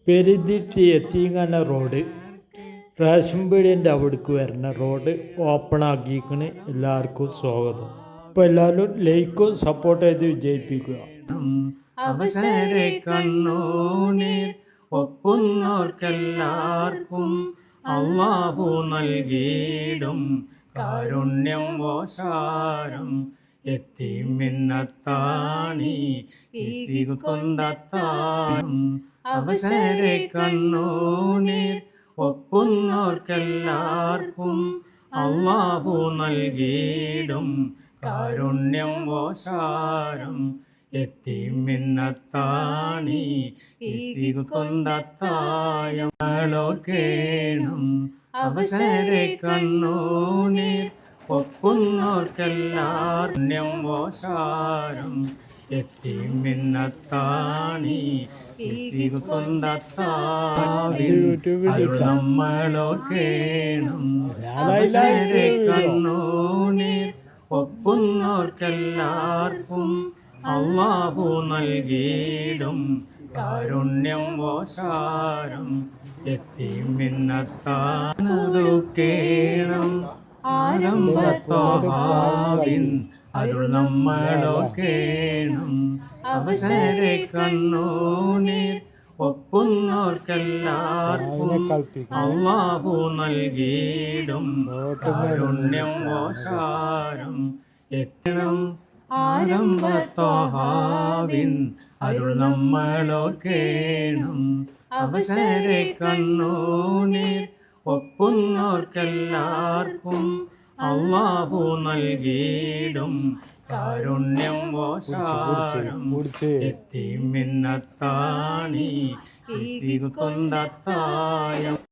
Perunthiruthi എത്തിങ്ങാന road ration പീടിയൻ്റെ അവിടേക്ക് വരുന്ന road open ആക്കിയിരിക്കണ്. എല്ലാവർക്കും സ്വാഗതം. അപ്പോൾ എല്ലാവരും ലൈക്കും സപ്പോർട്ട് ചെയ്ത് വിജയിപ്പിക്കുക. അവസരെ കണ്ണൂനീർ ഒക്കുന്നോർക്കെല്ലാവർക്കും അല്ലാഹു നൽകിയിടും കാരുണ്യം ഓശാരം എത്തിമിന്നത്താണി കൊണ്ടത്താനും അവസരെ കണ്ണൂനീർ ഒക്കുന്നോർക്കെല്ലാവർക്കും അല്ലാഹു നൽകിയിടും കാരുണ്യം ഓശാരം എത്തിമിന്നത്താണി കൊണ്ടത്തായമോ കേണം അവസരെ കണ്ണൂനീർ ഒക്കുന്നോർക്കെല്ലാർണ്യം ഓശാരം എത്തിമിന്നത്താണി നമ്മളോ കേണം അവസരെ കണ്ണൂനീർ ഒക്കുന്നോർക്കെല്ലാവർക്കും അല്ലാഹു നൽകിയിടും കാരുണ്യം ഓശാരം എത്തിമിന്നത്താനു കേണം ആരംഭത്തോഹാവിൻ അരുൾ നമ്മളോ കേണം അവസരെ കണ്ണൂനീർ ഒക്കുന്നോർക്കെല്ലാവർക്കും അല്ലാഹു നൽകിയിടും കാരുണ്യം ഓശാരം എത്തണം ആരംഭത്തോഹാവിൻ അരുൾ നമ്മളോ കേണം അവസരെ കണ്ണൂനീർ ഒക്കുന്നോർക്കെല്ലാവർക്കും അല്ലാഹു നൽകിയിടും കാരുണ്യം ഓശാരം എത്തിമിന്നത്താണി കൊണ്ടത്തായം